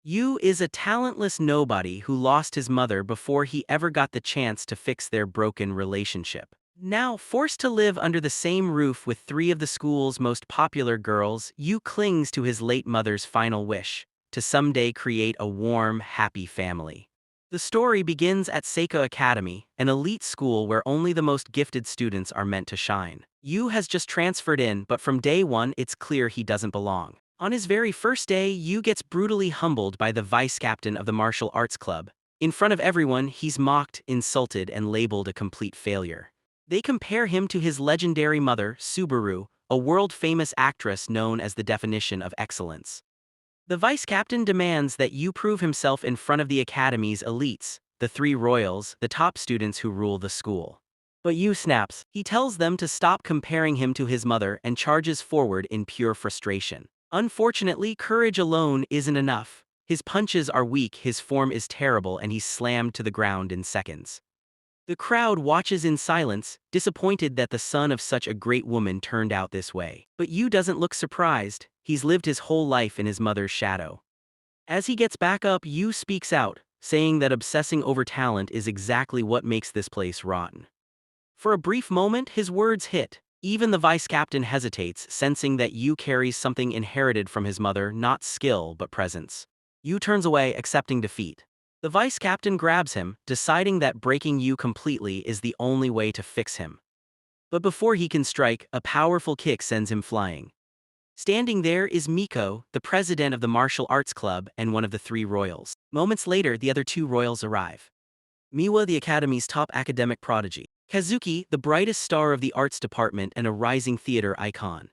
Yu is a talentless nobody who lost his mother before he ever got the chance to fix their broken relationship. Now, forced to live under the same roof with three of the school's most popular girls, Yu clings to his late mother's final wish, to someday create a warm, happy family. The story begins at Seika Academy, an elite school where only the most gifted students are meant to shine. Yu has just transferred in, but from day one it's clear he doesn't belong. On his very first day, Yu gets brutally humbled by the vice captain of the martial arts club. In front of everyone, he's mocked, insulted, and labeled a complete failure. They compare him to his legendary mother, Subaru, a world-famous actress known as the definition of excellence. The vice captain demands that Yu prove himself in front of the academy's elites, the three royals, the top students who rule the school. But Yu snaps. He tells them to stop comparing him to his mother and charges forward in pure frustration. Unfortunately, courage alone isn't enough. His punches are weak, his form is terrible, and he's slammed to the ground in seconds. The crowd watches in silence, disappointed that the son of such a great woman turned out this way. But Yu doesn't look surprised. He's lived his whole life in his mother's shadow. As he gets back up, Yu speaks out, saying that obsessing over talent is exactly what makes this place rotten. For a brief moment, his words hit. Even the vice captain hesitates, sensing that Yu carries something inherited from his mother, not skill but presence. Yu turns away, accepting defeat. The vice captain grabs him, deciding that breaking Yu completely is the only way to fix him. But before he can strike, a powerful kick sends him flying. Standing there is Miko, the president of the martial arts club and one of the three royals. Moments later, the other two royals arrive. Miwa, the academy's top academic prodigy. Kazuki, the brightest star of the arts department and a rising theater icon.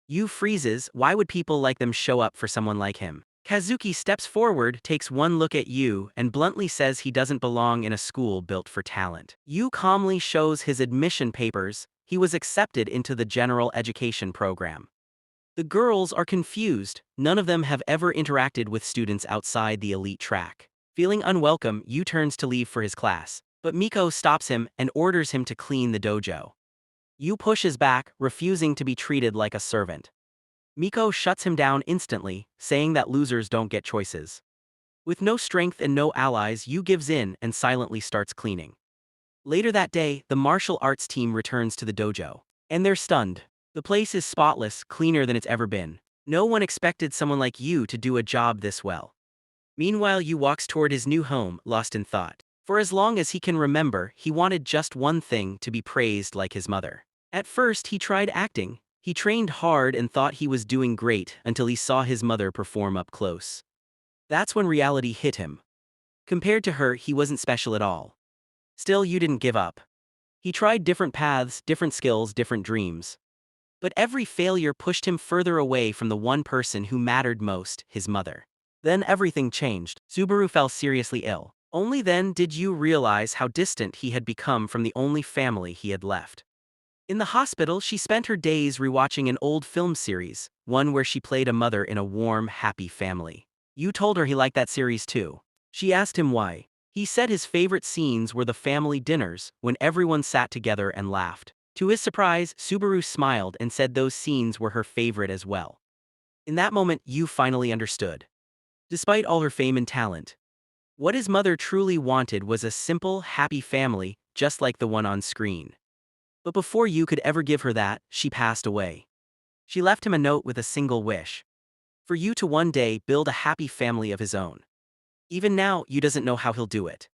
Yu freezes. Why would people like them show up for someone like him? Kazuki steps forward, takes one look at Yu, and bluntly says he doesn't belong in a school built for talent. Yu calmly shows his admission papers. He was accepted into the general education program. The girls are confused. None of them have ever interacted with students outside the elite track. Feeling unwelcome, Yu turns to leave for his class, but Miko stops him and orders him to clean the dojo. Yu pushes back, refusing to be treated like a servant. Miko shuts him down instantly, saying that losers don't get choices. With no strength and no allies, Yu gives in and silently starts cleaning. Later that day, the martial arts team returns to the dojo, and they're stunned. The place is spotless, cleaner than it's ever been. No one expected someone like Yu to do a job this well. Meanwhile, Yu walks toward his new home, lost in thought. For as long as he can remember, he wanted just one thing: to be praised like his mother. At first, he tried acting. He trained hard and thought he was doing great until he saw his mother perform up close. That's when reality hit him. Compared to her, he wasn't special at all. Still, Yu didn't give up. He tried different paths, different skills, different dreams. But every failure pushed him further away from the one person who mattered most: his mother. Then everything changed. Subaru fell seriously ill. Only then did Yu realize how distant he had become from the only family he had left. In the hospital, she spent her days rewatching an old film series, one where she played a mother in a warm, happy family. Yu told her he liked that series too. She asked him why. He said his favorite scenes were the family dinners, when everyone sat together and laughed. To his surprise, Subaru smiled and said those scenes were her favorite as well. In that moment, Yu finally understood. Despite all her fame and talent, what his mother truly wanted was a simple, happy family, just like the one on screen. But before Yu could ever give her that, she passed away. She left him a note with a single wish: for Yu to one day build a happy family of his own. Even now, Yu doesn't know how he'll do it.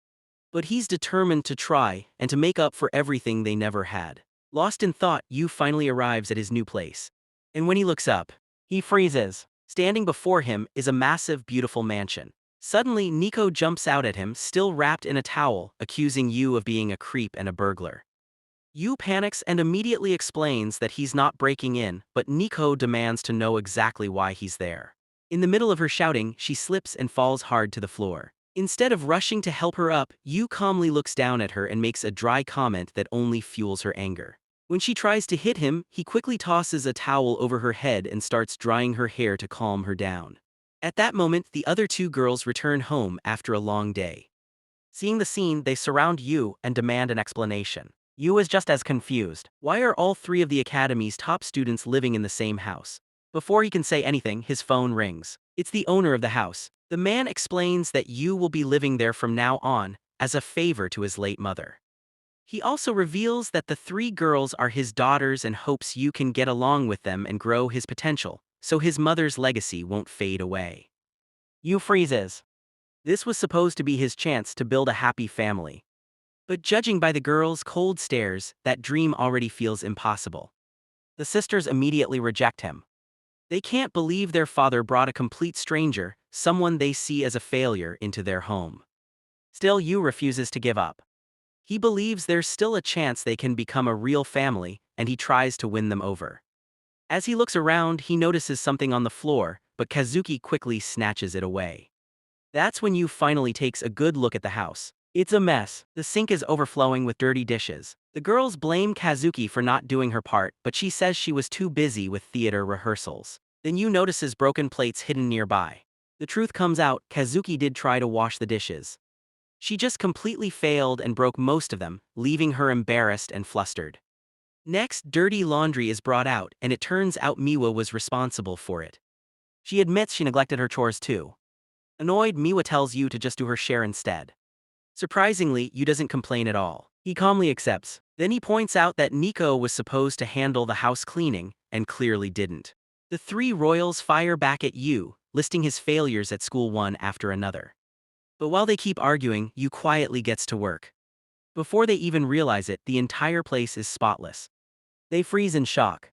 But he's determined to try, and to make up for everything they never had. Lost in thought, Yu finally arrives at his new place. And when he looks up, he freezes. Standing before him is a massive, beautiful mansion. Suddenly, Nico jumps out at him, still wrapped in a towel, accusing Yu of being a creep and a burglar. Yu panics and immediately explains that he's not breaking in, but Nico demands to know exactly why he's there. In the middle of her shouting, she slips and falls hard to the floor. Instead of rushing to help her up, Yu calmly looks down at her and makes a dry comment that only fuels her anger. When she tries to hit him, he quickly tosses a towel over her head and starts drying her hair to calm her down. At that moment, the other two girls return home after a long day. Seeing the scene, they surround Yu and demand an explanation. Yu is just as confused. Why are all three of the academy's top students living in the same house? Before he can say anything, his phone rings. It's the owner of the house. The man explains that Yu will be living there from now on, as a favor to his late mother. He also reveals that the three girls are his daughters and hopes Yu can get along with them and grow his potential, so his mother's legacy won't fade away. Yu freezes. This was supposed to be his chance to build a happy family. But judging by the girls' cold stares, that dream already feels impossible. The sisters immediately reject him. They can't believe their father brought a complete stranger, someone they see as a failure, into their home. Still, Yu refuses to give up. He believes there's still a chance they can become a real family, and he tries to win them over. As he looks around, he notices something on the floor, but Kazuki quickly snatches it away. That's when Yu finally takes a good look at the house. It's a mess. The sink is overflowing with dirty dishes. The girls blame Kazuki for not doing her part, but she says she was too busy with theater rehearsals. Then Yu notices broken plates hidden nearby. The truth comes out, Kazuki did try to wash the dishes. She just completely failed and broke most of them, leaving her embarrassed and flustered. Next, dirty laundry is brought out, and it turns out Miwa was responsible for it. She admits she neglected her chores too. Annoyed, Miwa tells Yu to just do her share instead. Surprisingly, Yu doesn't complain at all. He calmly accepts. Then he points out that Nico was supposed to handle the house cleaning, and clearly didn't. The three royals fire back at Yu, listing his failures at school one after another. But while they keep arguing, Yu quietly gets to work. Before they even realize it, the entire place is spotless. They freeze in shock.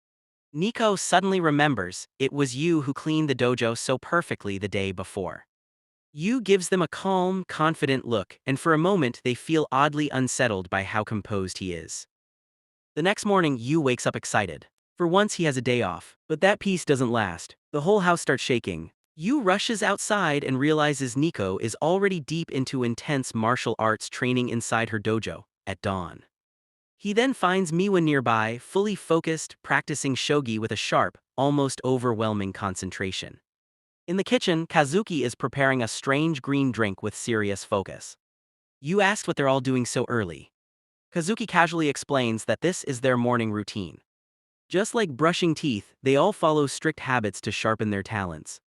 Nico suddenly remembers it was Yu who cleaned the dojo so perfectly the day before. Yu gives them a calm, confident look, and for a moment they feel oddly unsettled by how composed he is. The next morning, Yu wakes up excited. For once he has a day off. But that peace doesn't last. The whole house starts shaking. Yu rushes outside and realizes Nico is already deep into intense martial arts training inside her dojo, at dawn. He then finds Miwa nearby, fully focused, practicing shogi with a sharp, almost overwhelming concentration. In the kitchen, Kazuki is preparing a strange green drink with serious focus. Yu asks what they're all doing so early. Kazuki casually explains that this is their morning routine. Just like brushing teeth, they all follow strict habits to sharpen their talents.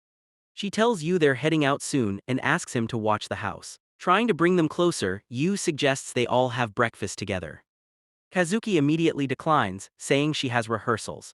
She tells Yu they're heading out soon and asks him to watch the house. Trying to bring them closer, Yu suggests they all have breakfast together. Kazuki immediately declines, saying she has rehearsals.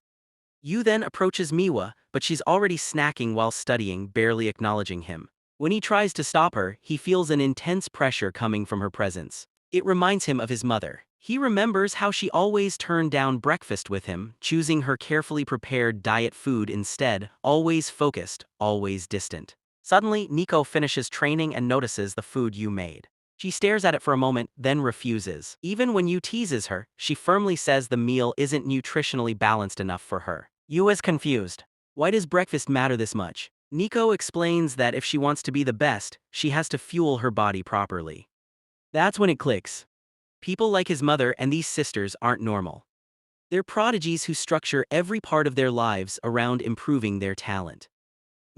Yu then approaches Miwa, but she's already snacking while studying, barely acknowledging him. When he tries to stop her, he feels an intense pressure coming from her presence. It reminds him of his mother. He remembers how she always turned down breakfast with him, choosing her carefully prepared diet food instead, always focused, always distant. Suddenly, Nico finishes training and notices the food Yu made. She stares at it for a moment, then refuses. Even when Yu teases her, she firmly says the meal isn't nutritionally balanced enough for her. Yu is confused. Why does breakfast matter this much? Nico explains that if she wants to be the best, she has to fuel her body properly. That's when it clicks. People like his mother and these sisters aren't normal. They're prodigies who structure every part of their lives around improving their talent.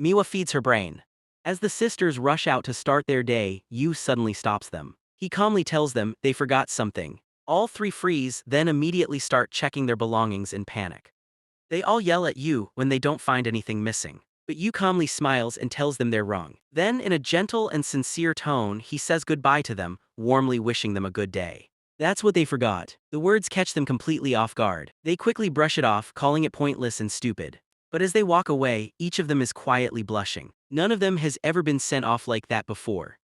Miwa feeds her brain. As the sisters rush out to start their day, Yu suddenly stops them. He calmly tells them they forgot something. All three freeze, then immediately start checking their belongings in panic. They all yell at Yu when they don't find anything missing. But Yu calmly smiles and tells them they're wrong. Then, in a gentle and sincere tone, he says goodbye to them, warmly wishing them a good day. That's what they forgot. The words catch them completely off guard. They quickly brush it off, calling it pointless and stupid. But as they walk away, each of them is quietly blushing. None of them has ever been sent off like that before.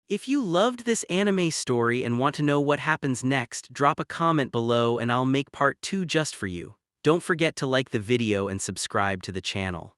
If you loved this anime story and want to know what happens next, drop a comment below and I'll make part 2 just for you. Don't forget to like the video and subscribe to the channel.